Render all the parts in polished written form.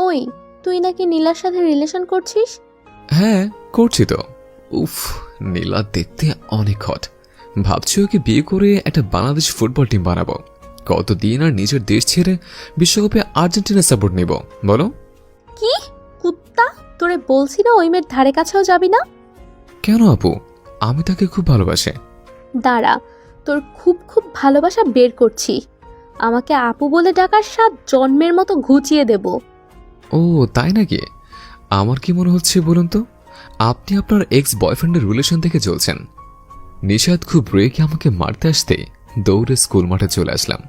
ওই, তুই নাকি নীলার সাথে রিলেশন করছিস? হ্যাঁ, করছি তো। উফ, নীলা দেখতে অনেক হট। ভাবছি ওকে বিয়ে করে একটা বাংলাদেশ ফুটবল টিম বানাবো। কতদিন আর নিজের দেশ ছেড়ে বিশ্বকাপে আর্জেন্টিনা সাপোর্ট নেব বলো? কি কুত্তা, তোরে বলছি না ওই মেয়ের ধারে কাছেও যাবি না। কেন আপু? আমি তাকে খুব ভালোবাসি। দাঁড়া, তোর খুব খুব ভালোবাসা বের করছি। আমাকে আপু বলে ডাকার স্বাদ জন্মের মতো ঘুচিয়ে দেব। ও তাই নাকি? আমার কি মনে হচ্ছে বলুন তো, আপনি আপনার এক্স বয়ফ্রেন্ডের রিলেশন থেকে চলছেন। নিশাদ খুব রেগে আমাকে মারতে আসতে দৌড়ে স্কুল মাঠে চলে আসলাম।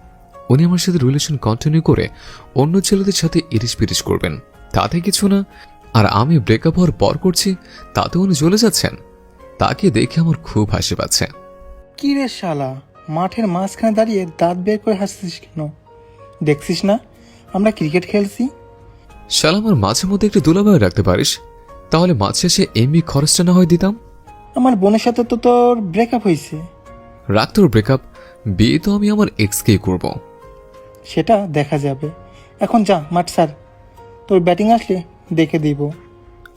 উনি আমার সাথে রিলেশন কন্টিনিউ করে অন্য ছেলেদের সাথে ইরিশ পিরিশ করবেন, তাতে কিছু না। আর আমি ব্রেকআপ হওয়ার পর করছি, তাতে উনি চলে যাচ্ছেন। তাকে দেখে আমার খুব হাসি পাচ্ছে। কি রে শালা, মাঠের মাঝখানে দাঁড়িয়ে দাঁত বের করে হাসছিস কেন? দেখছিস না আমরা ক্রিকেট খেলছি? শালা, আমার মাঝে মধ্যে একটু দুলাভাই রাখতে পারিস? তাহলে মাঝ শেষে এমবি খরচটা না হয় দিতাম। আমার বোনের সাথে তো তোর ব্রেকআপ হয়েছে। রাখ তোর ব্রেকআপ, বিয়ে তো আমি আমার এক্সকেই করব। সেটা দেখা যাবে। এখন যা মাঠ স্যার, তোর ব্যাটিং আসলে দেখে দিব।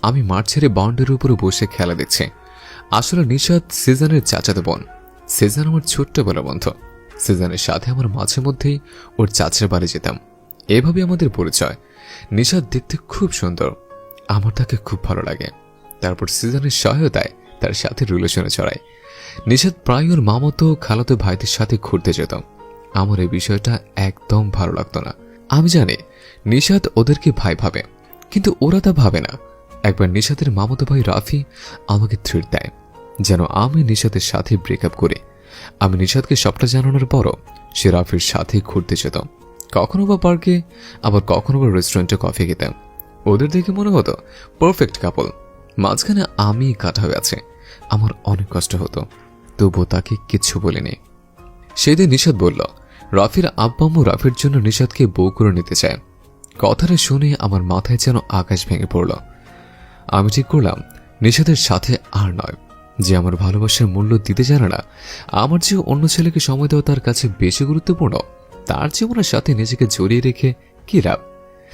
আমি মাঠ ছেড়ে বাউন্ডারির উপরে বসে খেলা দেখছি। আসলে নিশাদ সিজনের চাচাতো বোন। সিজন আমার ছোট্টবেলা বন্ধু। সিজনের সাথে আমার মাঝে মধ্যেই ওর চাচার বাড়ি যেতাম। এভাবে আমাদের পরিচয়। নিশাদ দেখতে খুব সুন্দর, আমার তাকে খুব ভালো লাগে। তারপর সিজনের সহায়তায় তার সাথে রিলেশনে চড়াই। নিশাদ প্রায় ওর মামাতো খালাতো ভাইদের সাথে ঘুরতে যেত। আমার এই বিষয়টা একদম ভালো লাগতো না। আমি জানি নিশাদ ওদেরকে ভাই ভাবে, কিন্তু ওরা তা ভাবে না। একবার নিশাদের মামাতো ভাই রাফি আমাকে থ্রেট দেয় যেন আমি নিশাদের সাথে ব্রেকআপ করি। আমি নিশাদকে সবটা জানানোর পরও সে রাফির সাথে ঘুরতে যেত, কখনো বা পার্কে, আবার কখনো বা রেস্টুরেন্টে কফি খেতাম। ওদের দেখে মনে হতো পারফেক্ট কাপল। মাঝখানে আমি কাটা হয়ে আছে। আমার অনেক কষ্ট হতো, তবুও তাকে কিচ্ছু বলিনি। সেদিন নিশাদ বলল রাফির আব্বা আম্মু রাফির জন্য নিশাদকে বউ করে নিতে চায়। কথাটা শুনে আমার মাথায় যেন আকাশ ভেঙে পড়ল। আমি ঠিক করলাম নিশাদের সাথে আর নয়। যে আমার ভালোবাসার মূল্য দিতে জানে না, আমার চেয়ে অন্য ছেলেকে সময় দেওয়া তার কাছে বেশি গুরুত্বপূর্ণ, তার জীবনের সাথে নিজেকে জড়িয়ে রেখে কি লাভ?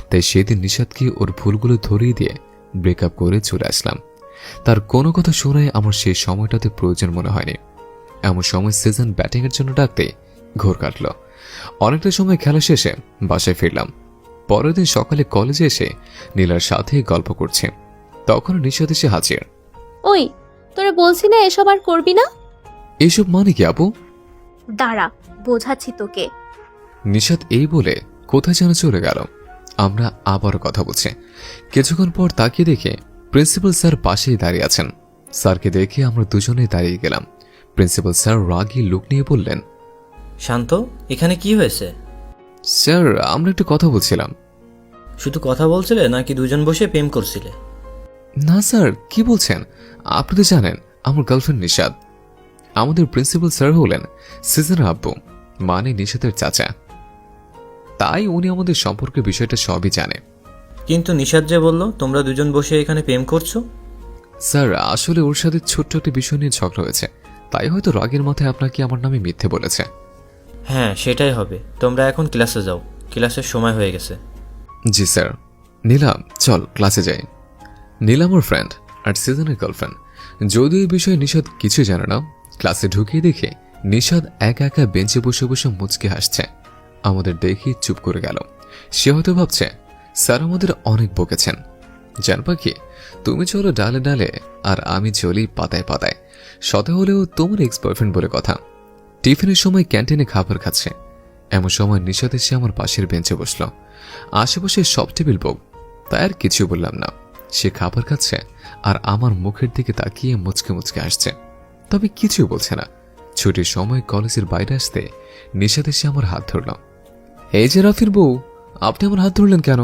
তাই সেদিন নিশাদকে ওর ভুলগুলো ধরিয়ে দিয়ে ব্রেকআপ করে চলে আসলাম। তার কোনো কথা শোনায় আমার সেই সময়টাতে প্রয়োজন মনে হয়নি। এমন সময় সিজন ব্যাটিং এর জন্য ডাকতে ঘোর কাটল। অনেকটা সময় খেলা শেষে বাসায় ফিরলাম। পরের দিন সকালে কলেজে এসে নীলার সাথে গল্প করছে, তখন নিশাদ এসে হাজির। ওই, তোরে বলছি না এসব আর করবি না। এইসব মানে কি আপু? দাঁড়া, বোঝাচ্ছি তোকে। নিশাদ এই বলে কোথায় যেন চলে গেল। আমরা আবারও কথা বলছি। কিছুক্ষণ পর তাকিয়ে দেখে প্রিন্সিপাল স্যার পাশেই দাঁড়িয়ে আছেন। স্যারকে দেখে আমরা দুজনেই দাঁড়িয়ে গেলাম। প্রিন্সিপাল স্যার রাগী লুক নিয়ে বললেন, শান্ত, এখানে কি হয়েছে? স্যার, আমরা একটু কথা বলছিলাম। শুধু কথা বলছিলে নাকি দুজন বসে প্রেম করছিলে? না স্যার, কি বলছেন? আপনি তো জানেন আমার গার্লফ্রেন্ড নিশাদ। আমাদের প্রিন্সিপাল স্যার হলেন সিজনের আব্বু, মানে নিশাদের চাচা। তাই উনি আমাদের সম্পর্কে বিষয়টা সবই জানে। কিন্তু নিশাদ যে বলল তোমরা দুজন বসে এখানে প্রেম করছো। স্যার, আসলে ওর সাথে ছোট্ট একটা বিষয় নিয়ে ঝগড়া হয়েছে, তাই হয়তো রাগের মাথায় আপনাকে আমার নামে মিথ্যে বলেছে। হ্যাঁ, সেটাই হবে। তোমরা এখন ক্লাসে যাও, ক্লাসের সময় হয়ে গেছে। জি স্যার। নীলা, চল ক্লাসে যাই। নীলা আমার ফ্রেন্ড আর সিজনের গার্লফ্রেন্ড। যদিও এই বিষয়ে নিশাদ কিছু জানে না। ক্লাসে ঢুকিয়ে দেখে নিশাদ একা একা বেঞ্চে বসে বসে মুচকে হাসছে। আমাদের দেখে চুপ করে গেল। সে হয়তো ভাবছে স্যার আমাদের অনেক বকেছেন। জান পাখি, তুমি চলো ডালে ডালে আর আমি চলি পাতায় পাতায়। সতে হলেও তোমার এক্স বয়ফ্রেন্ড বলে কথা। টিফিনের সময় ক্যান্টিনে খাবার খাচ্ছে, এমন সময় নিশাদ এসে আমার পাশের বেঞ্চে বসল। আশেপাশে সব টেবিল বুক, তাই আর কিছু বললাম না। সে খাবার খাচ্ছে আর আমার মুখের দিকে তাকিয়ে মুচকে মুচকে আসছে, তবে কিছু বলছে না। ছুটির সময় কলেজের বাইরে আসতে নিশাদ এসে আমার হাত ধরল। এই যে রাফির বউ, আপনি আমার হাত ধরলেন কেন?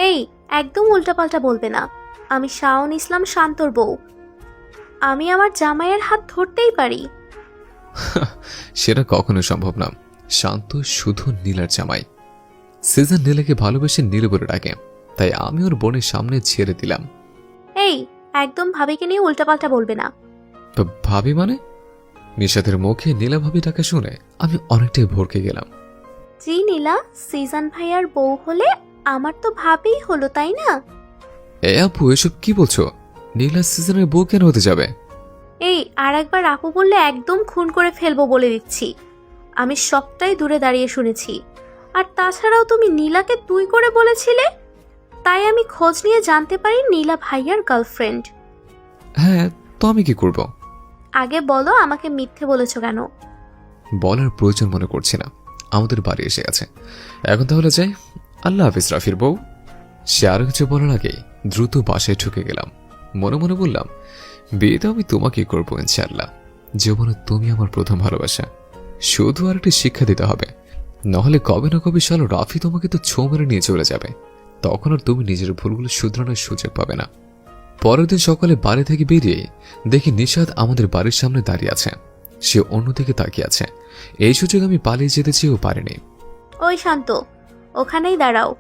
এই, একদম উল্টাপাল্টা বলবে না। আমি শাওন ইসলাম, শান্তর বউ। আমি আমার জামাইয়ের হাত ধরতেই পারি? সেটা কখনো সম্ভব না। শান্ত শুধু নীলার জামাই। সিজন নীলাকে ভালোবেসে নীল বলে ডাকে, তাই আমি ওর বোনের সামনে ছেড়ে দিলাম। এই, একদম ভাবিকে নিয়ে উল্টাপাল্টা বলবে না। ভাবি মানে? নিশাদের মুখে নীলা ভাবি ডাকা শুনে আমি অনেকটাই ভরকে গেলাম। জি নীলা, সিজন ভাইয়ার বউ হলে আমার তো ভাবেই হলো, তাই না? এ আপু, এসব কি বলছো? নীলা সিজনের বউ কেন হতে যাবে? এই আর একবার আপু বললে একদম খুন করে ফেলবো বলে দিচ্ছি। আমি সবটাই দূরে দাঁড়িয়ে শুনেছি। আর তাছাড়াও তুমি নীলাকে তুই করে বলেছিলে, তাই আমি খোঁজ নিয়ে জানতে পারি নীলা ভাইয়ার গার্লফ্রেন্ড। হ্যাঁ, তো আমি কি করব? আগে বলো, আমাকে মিথ্যে বলেছো কেন? বলার প্রয়োজন মনে করছি না, আমাদের বাড়ি এসে গেছে। এখন তাহলে যাই। আল্লাহ হাফিজ রাফির বউ। সে আরো কিছু বলার আগেই দ্রুত বাসায় ঢুকে গেলাম। মনে মনে বললাম, বিয়ে তো আমি তোমাকে করবো ইনশাআল্লাহ। জীবনে তুমি আমার প্রথম ভালোবাসা। শুধু আর একটি শিক্ষা দিতে হবে, নহলে কবে না কবে শালো রাফি তোমাকে তো ছো মেরে নিয়ে চলে যাবে। তখন আর তুমি নিজের ভুলগুলো শুধরানোর সুযোগ পাবে না। পরের দিন সকালে বাড়ি থেকে বেরিয়ে দেখি নিশাদ আমাদের বাড়ির সামনে দাঁড়িয়ে আছে। সে অন্যদিকে তাকিয়ে আছে। এই সুযোগ আমি পালিয়ে যেতে চেয়েও পারিনি। ওই শান্ত, ওখানেই দাঁড়াও।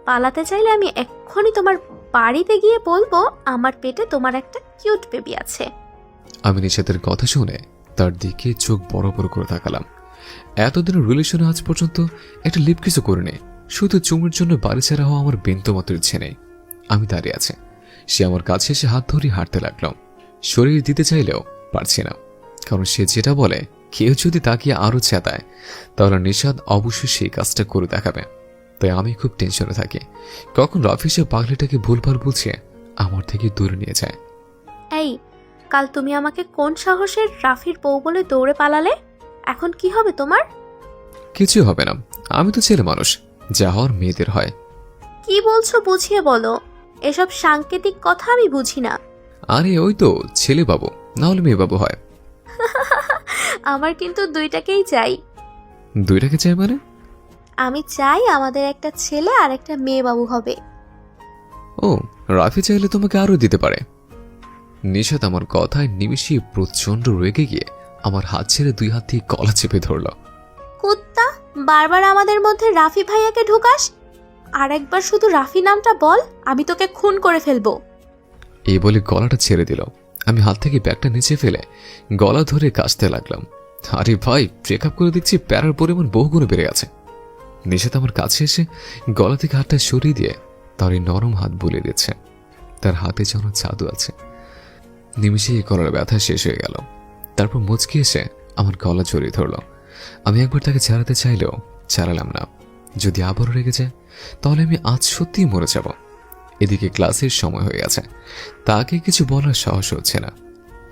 পালাতে চাইলে আমি এক্ষুনি তোমার বাড়িতে গিয়ে বলবো আমার পেটে তোমার একটা কিউট বেবি আছে। আমি নিশাদের কথা শুনে তার দিকে চোখ বড় বড় করে তাকালাম। এতদিনের রিলেশনে আজ পর্যন্ত একটা লিপ কিছু করিনি। শুধু চুমুর জন্য বাড়ি ছাড়া হওয়া আমার বিন্দুমাত্র ইচ্ছে নেই। আমি দাঁড়িয়ে আছে। সে আমার কাছে এসে হাত ধরে হাঁটতে লাগলাম। শরীর দিতে চাইলেও পারছি না, কারণ সে যেটা বলে কেউ যদি তাকিয়ে আরো চেতায় তাহলে নিশাদ অবশ্যই সেই কাজটা করে দেখাবে। তাই আমি খুব টেনশনে থাকি কখন রাফি সে পাগলিটাকে ভুলভাল বুঝিয়ে আমার থেকে দূরে নিয়ে যায়। এই, কাল তুমি আমাকে কোন সাহসের রাফির বউ বলে দৌড়ে পালালে? এখন কি হবে তোমার? কিছু হবে না, আমি তো ছেলে মানুষ, যা হওয়ার মেয়েদের হয়। কি বলছো বুঝিয়ে বলো। এসব সাংকেতিক কথা আমি বুঝি না। আরে ওই তো ছেলে বাবু, না হলে মেয়ে বাবু হয়। আমার কিন্তু দুইটাকেই চাই। দুইটাকে চাই মানে? আমি চাই আমাদের একটা ছেলে আর একটা মেয়ে বাবু হবে। ও, রাফি চাইলে তোমাকে আরো দিতে পারে। নিশাত আমার কথায় নিমিশে প্রচন্ড রেগে গিয়ে আমার হাত ছেড়ে দুই হাত দিয়ে গলা চেপে ধরল। কুত্তা, বারবার আমাদের মধ্যে রাফি ভাইয়াকে ঢুকাস। আর একবার শুধু রাফি নামটা বল, আমি তোকে খুন করে ফেলবো। এই বলে গলাটা ছেড়ে দিল। আমি হাত থেকে ব্যাগটা নিচে ফেলে গলা ধরে কাশতে লাগলাম। আরে ভাই, ব্রেকআপ করে দেখছি প্যারার পরিমাণ বহুগুণে বেড়ে গেছে। নিশাত আমার কাছে এসে গলা থেকে হাতটা সরিয়ে দিয়ে তার এই নরম হাত বুলিয়ে দিচ্ছে। তার হাতে যেন জাদু আছে। নিমিষে এই গলার ব্যথা শেষ হয়ে গেল। তারপর মুচকি এসে আমার গলা জড়িয়ে ধরল। আমি একবার তাকে ছাড়াতে চাইলেও ছাড়ালাম না। যদি আবারও রেগে যায় তাহলে আমি আজ সত্যিই মরে যাব। এদিকে ক্লাসের সময় হয়ে গেছে, তাকে কিছু বলার সাহস হচ্ছে না।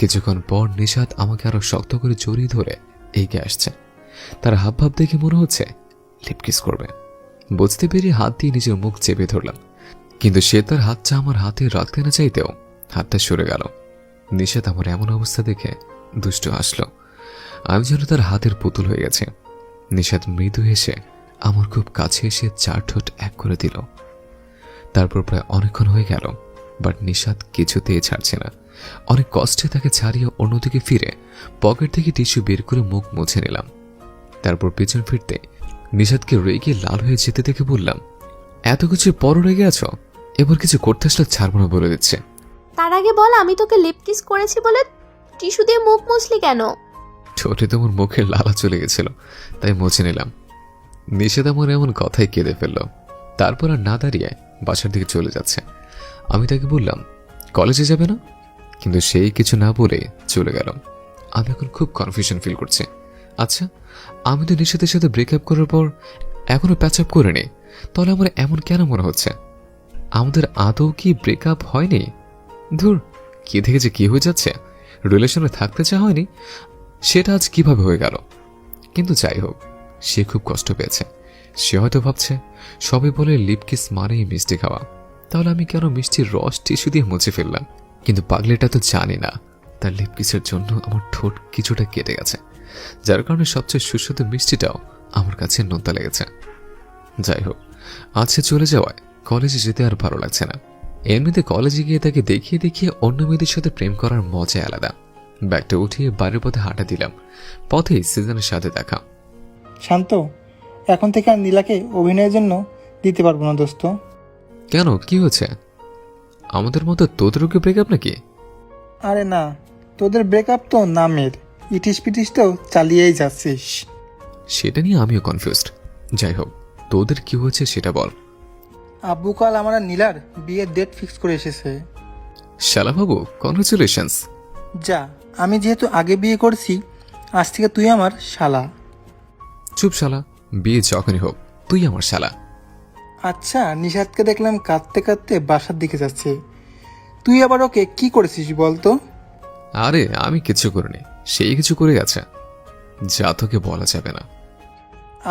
কিছুক্ষণ পর নিশাত আমাকে আরো শক্ত করে জড়িয়ে ধরে এগিয়ে আসছে। তার হাবভাব দেখে মনে হচ্ছে লিপকিস করবে। বুঝতে পেরে হাত দিয়ে নিজের মুখ চেপে ধরলাম, কিন্তু সে তার হাতটা আমার হাতে রাখতে না চাইতেও হাতটা সরে গেল। নিশাত আমার এমন অবস্থা দেখে দুষ্ট হাসল। আমি যেন তার হাতের পুতুল হয়ে গেছে। নিশাত মৃদু হেসে আমার খুব কাছে এসে চার ঠোঁট এক করে দিল। তারপর প্রায় অনেকক্ষণ হয়ে গেল, বাট নিশাত কিছুতেই ছাড়ছে না। অনেক কষ্টে তাকে ছাড়িয়ে অন্যদিকে ফিরে পকেট থেকে টিস্যু বের করে মুখ মুছে নিলাম। তারপর পেছন ফিরতে নিশাতকে রেগে লাল হয়ে যেতে দেখে বললাম, এত কিছু পরও রেগে আছো? এবার কিছু করতে আসলে ছাড়বো না বলে দিচ্ছে। তার আগে বল, আমি তোকে লিপ কিস করেছি বলে টিস্যু দিয়ে মুখ মুছলি কেন? ঠোঁটে তোমার মুখের লালা চলে গেছিল, তাই মুছে নিলাম। নিশাত আমার এমন কথাই কেঁদে ফেলল। তারপর আর না দাঁড়িয়ে বাসার দিকে চলে যাচ্ছে। আমি তাকে বললাম, কলেজে যাবে না? কিন্তু সেই কিছু না বলে চলে গেল। আমি এখন খুব কনফিউশন ফিল করছি। আচ্ছা, আমি তো নিশাতের সাথে ব্রেকআপ করার পর এখনো প্যাচ আপ করিনি, তাহলে আমার এমন কেন মনে হচ্ছে? আমাদের আদৌ কি ব্রেকআপ হয়নি? ধুর, কি থেকে যে কি হয়ে যাচ্ছে। রিলেশনে থাকতে চা হয়নি, সেটা আজ কিভাবে হয়ে গেল? কিন্তু যাই হোক, সে খুব কষ্ট পেয়েছে। সে হয়তো ভাবছে সবাই বলে লিপকিস মানেই মিষ্টি খাওয়া, তাহলে আমি কেন মিষ্টির রস টিস্যু দিয়ে মুছে ফেললাম? কিন্তু পাগলিটা তো জানি না তার লিপকিসের জন্য আমার ঠোঁট কিছুটা কেটে গেছে, যার কারণে সবচেয়ে সুস্বাদু মিষ্টিটাও আমার কাছে নোনতা লেগেছে। যাই হোক, আজ সে চলে যাওয়ায় কলেজে যেতে আর ভালো লাগছে না। এমনিতে কলেজে গিয়ে তাকে দেখিয়ে দেখিয়ে অন্য মেয়েদের সাথে প্রেম করার মজা আলাদা। ব্যাগটা উঠিয়ে বাড়ির পথে হাঁটা দিলাম। পথেই সিজনের সাথে দেখা। শান্ত, এখন থেকে আর নীলাকে অভিনয়ের জন্য দিতে পারবো না দোস্ত। কেন, কি হয়েছে? আমাদের মতো তোদেরও কি ব্রেকআপ নাকি? আরে না, তোদের ব্রেকআপ তো নামের, ইটিস পিটিস তো চালিয়েই যাচ্ছিস। সেটা নিয়ে আমিও কনফিউজড। যাই হোক, তোদের কি হয়েছে সেটা বল। আব্বু কাল আমার আর নীলার বিয়ের ডেট ফিক্স করে এসেছে। শালা বাবু, কনগ্রাচুলেশনস। যা, আমি যেহেতু আগে বিয়ে করছি, আজ থেকে তুই আমার শালা। চুপ শালা, বিয়ে যখনই হোক তুই আমার শালা। আচ্ছা, নিশাদকে দেখলাম কাঁদতে কাঁদতে বাসার দিকে যাচ্ছে। তুই আবার ওকে কি করেছিস বলতো? আরে আমি কিছু করিনি, সেই কিছু করে গেছে, যা তোকে বলা যাবে না।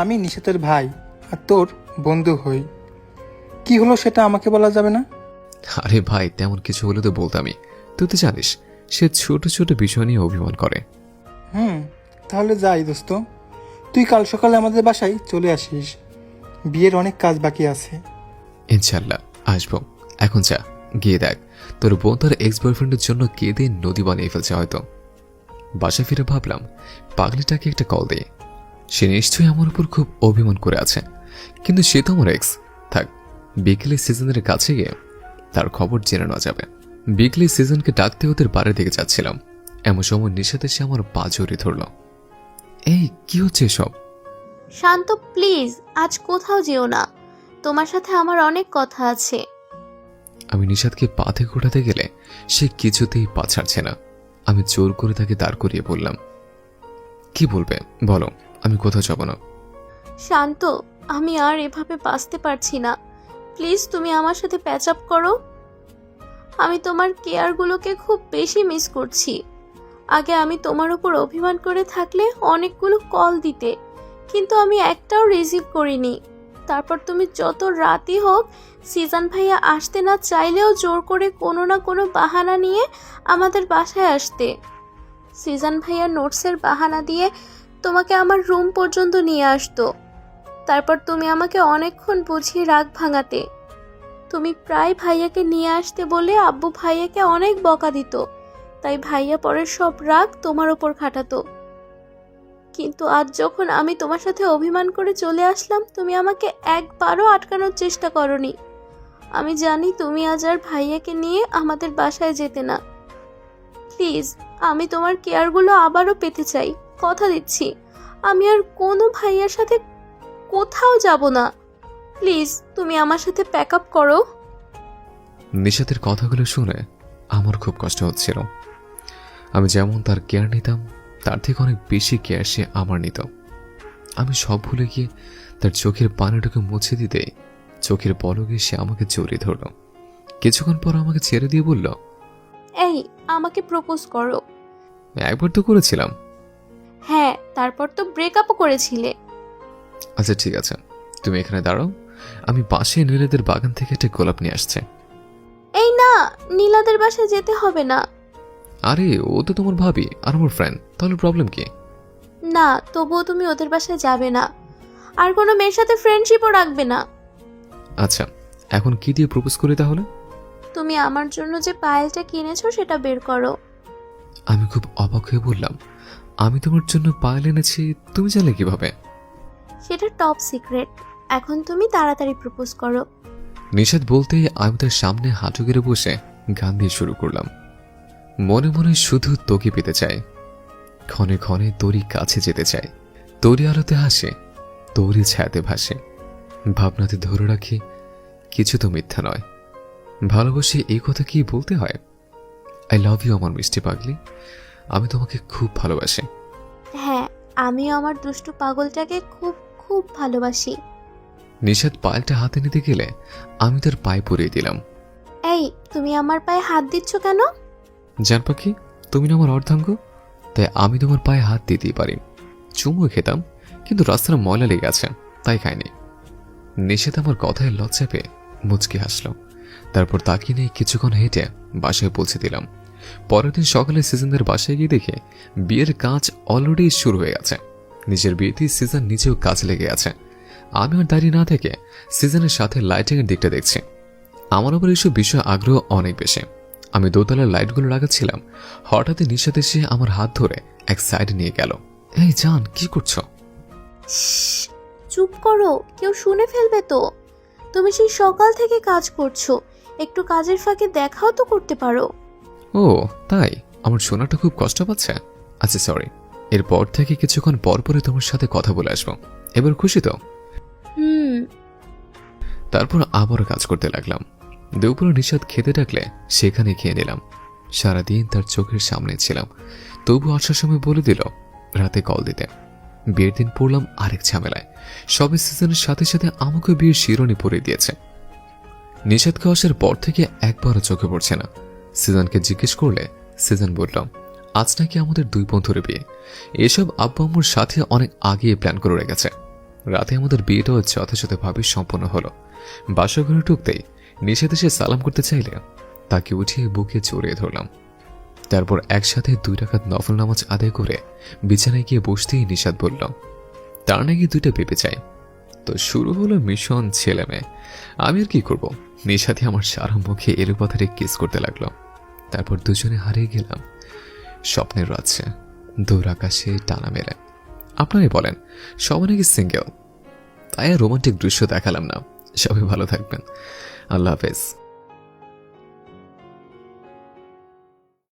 আমি নিশাতের ভাই আর তোর বন্ধু হই, কি হলো সেটা আমাকে বলা যাবে না? আরে ভাই, তেমন কিছু হলে তো বলতামই। তুই তো জানিস সে ছোট ছোট বিষয় নিয়ে অভিমান করে। তাহলে যাই দোস্ত, তুই কাল সকালে আমাদের বাসায় চলে আসিস, বিয়ের অনেক কাজ বাকি আছে। ইনশাল্লাহ আসবো। এখন যা, গিয়ে দেখ তোর বোন তার এক্স বয়ফ্রেন্ডের জন্য কেঁদে নদী বানিয়ে ফেলছে হয়তো। বাসায় ফিরে ভাবলাম পাগলিটাকে একটা কল দিয়ে, সে নিশ্চয়ই আমার উপর খুব অভিমান করে আছে, কিন্তু সে তো আমার এক্স। থাক, বিকেলে সিজনের কাছে গিয়ে তার খবর জেনে নেওয়া যাবে। বিকেলে সিজনকে ডাকতে ওদের বাড়ির দিকে যাচ্ছিলাম, এমন সময় নিশাত এসে আমার পা জড়িয়ে ধরল। এই কি হচ্ছে এসব? শান্ত প্লিজ, আজ কোথাও যেও না, তোমার সাথে আমার অনেক কথা আছে। আমি নিশাদকে পা থেকে উঠাতে গেলে সে কিছুতেই পা ছাড়ছে না। আমি জোর করে তাকে দাঁড় করিয়ে বললাম, কি বলবে বলো, আমি কোথাও যাব না। শান্ত, আমি আর এভাবে বাঁচতে পারছি না, প্লিজ তুমি আমার সাথে প্যাচ আপ করো। আমি তোমার কেয়ারগুলোকে খুব বেশি মিস করছি। আগে আমি তোমার উপর অভিমান করে থাকলে অনেকগুলো কল দিতে, কিন্তু আমি একটাও রিসিভ করিনি। তারপর তুমি যত রাতই হোক, সিজন ভাইয়া আসতে না চাইলেও জোর করে কোনো না কোনো বাহানা নিয়ে আমাদের বাসায় আসতে। সিজন ভাইয়া নোটসের বাহানা দিয়ে তোমাকে আমার রুম পর্যন্ত নিয়ে আসতো। তারপর তুমি আমাকে অনেকক্ষণ বুঝিয়ে রাগ ভাঙাতে। তুমি প্রায় ভাইয়াকে নিয়ে আসতে বলে আব্বু ভাইয়াকে অনেক বকা দিত, তাই ভাইয়া পরের সব রাগ তোমার ওপর খাটাতো। কিন্তু আজ যখন আমি তোমার সাথে অভিমান করে চলে আসলাম, তুমি আমাকে একবারও আটকানোর চেষ্টা করনি। আমি জানি তুমি আজ আর ভাইয়াকে নিয়ে আমাদের বাসায় যেতে না। প্লিজ, আমি তোমার কেয়ারগুলো আবারও পেতে চাই, কথা দিচ্ছি আমি আর কোনো ভাইয়ার সাথে কোথাও যাব না। প্লিজ তুমি আমার সাথে প্যাক আপ করো। নিশাতের কথাগুলো শুনে আমার খুব কষ্ট হচ্ছিল। আমি যেমন তার কেয়ার নিতাম, তার থেকে অনেক বেশি কেয়ার সে আমার নিত। আমি সব ভুলে গিয়ে তার চোখের পানিটুকু মুছে দিতে চোখের পলকে সে আমাকে জড়িয়ে ধরল। কিছুক্ষণ পর আমাকে ছেড়ে দিয়ে বলল, এই, আমাকে প্রপোজ করো। একবার তো করেছিলাম। হ্যাঁ, তারপর তো ব্রেকআপও করেছিলে। আচ্ছা ঠিক আছে, তুমি এখানে দাঁড়াও, আমি পাশে নীলাদের বাগান থেকে একটা গোলাপ নিয়ে আসছে। এই না, নীলাদের বাসায় যেতে হবে না। আরে ও তো তোমার ভাবি আর আমার ফ্রেন্ড, তাহলে প্রবলেম কি? না, তবুও তুমি ওদের বাসায় যাবে না, আর কোনো মেয়ের সাথে ফ্রেন্ডশিপও রাখবে না। আচ্ছা, এখন কি দিয়ে প্রপোজ করি তাহলে? তুমি আমার জন্য যে পায়েলটা কিনেছো সেটা বের করো। আমি খুব অবাক হয়ে বললাম, আমি তোমার জন্য পায়েল এনেছি, তুমি জানলে কিভাবে? সেটা টপ সিক্রেট। এখন তুমি তাড়াতাড়ি প্রপোজ করো। নিষেধ বলতেই আমি তার সামনে হাঁটু গেড়ে বসে গান দিয়ে শুরু করলাম। মনে মনে শুধু তোকে পেতে চাই, ক্ষণে ক্ষণে তোরই কাছে যেতে চাই, তোরই আলোতে হাসে, তোরই ছায়াতে ভাসে, ভাবনাতে ধরে রাখি কিছু তো মিথ্যা নয়, ভালোবাসি এই কথা কি বলতে হয়? আই লাভ ইউ আমার মিষ্টি পাগলি, আমি তোমাকে খুব ভালোবাসি। হ্যাঁ, আমিও আমার দুষ্টু পাগলটাকে খুব খুব ভালোবাসি। নিষেধ পায়েলটা হাতে নিতে গেলে আমি তার পায়ে পরিয়ে দিলাম। এই, তুমি আমার পায়ে হাত দিচ্ছ কেন? জান পাখি, তুমি না আমার অর্ধাঙ্গ, তাই আমি তোমার পায়ে হাত দিতেই পারি। চুমু খেতাম, কিন্তু রাস্তার ময়লা লেগে আছে তাই খাইনি। নিষেধ আমার কথায় লজ্জা পেয়ে মুচকি হাসল, তারপর তাকিয়ে নিয়ে কিছুক্ষণ হেঁটে বাসায় পৌঁছে দিলাম। পরের দিন সকালে সিজনদের বাসায় গিয়ে দেখে বিয়ের কাজ অলরেডি শুরু হয়ে গেছে। নিজের বিয়েতেই সিজন নিজেও কাজ লেগে আছে। আমি আর দাঁড়িয়ে না থেকে সিজনের সাথে লাইটিং এর দিকটা দেখছি। আমার উপর এইসব বিষয় আগ্রহ অনেক বেশি। আমি দোতলার লাইটগুলো লাগাচ্ছিলাম, হঠাৎই নিশাত এসে আমার হাত ধরে এক সাইডে নিয়ে গেল। এই জান, কি করছো? শ্শ্, চুপ করো, কেউ শুনে ফেলবে তো। তুমি সেই সকাল থেকে কাজ করছো, একটু কাজের ফাঁকে দেখাও তো করতে পারো। ও তাই? আমার শোনাটা খুব কষ্ট পাচ্ছে। আচ্ছা সরি, এরপর থেকে কিছুক্ষণ পর পরে তোমার সাথে কথা বলে আসবো। এবার খুশি তো? তারপর আবারও কাজ করতে লাগলাম। দুপুরে নিশাদ খেতে ডাকলে সেখানে খেয়ে নিলাম। সারাদিন তার চোখের সামনে ছিলাম, তবু আসার সময় বলে দিল রাতে কল দিতে। বিয়ের দিন পড়লাম আরেক ঝামেলায়। সবে সিজনের সাথে সাথে আমাকে বিয়ের শিরোনি পরিয়ে দিয়েছে। নিশাদকে আসার পর থেকে একবারও চোখে পড়ছে না। সিজনকে জিজ্ঞেস করলে সিজন বলল আজ নাকি আমাদের 2 বন্ধুর বিয়ে। এসব আব্বু আম্মুর সাথে অনেক আগে প্ল্যান করে রেখেছে। রাতে আমাদের বিয়েটাও যথাযথভাবে সম্পন্ন হলো। বাসাঘরে ঢুকতেই নিশাদ এসে সালাম করতে চাইলে তাকে উঠিয়ে বুকে জড়িয়ে ধরলাম। তারপর একসাথে 2 রাকাত নফল নামাজ আদায় করে বিছানায় গিয়ে বসতেই নিশাদ বলল তার নাকি 2টা বেবি চাই। তো শুরু হলো মিশন ছেলে মেয়ে। আমি আর কি করব, নিশাদই আমার সারা মুখে এলোপাথারে কিস করতে লাগলো। তারপর দুজনে হারিয়ে গেলাম স্বপ্নের রাজ্যে, দূর আকাশে টানা মেলে। আপনারাই বলেন সবাই নাকি সিঙ্গেল, তাই আর রোমান্টিক দৃশ্য দেখালাম না। সবাই ভালো থাকবেন, আল্লাহ হাফেজ।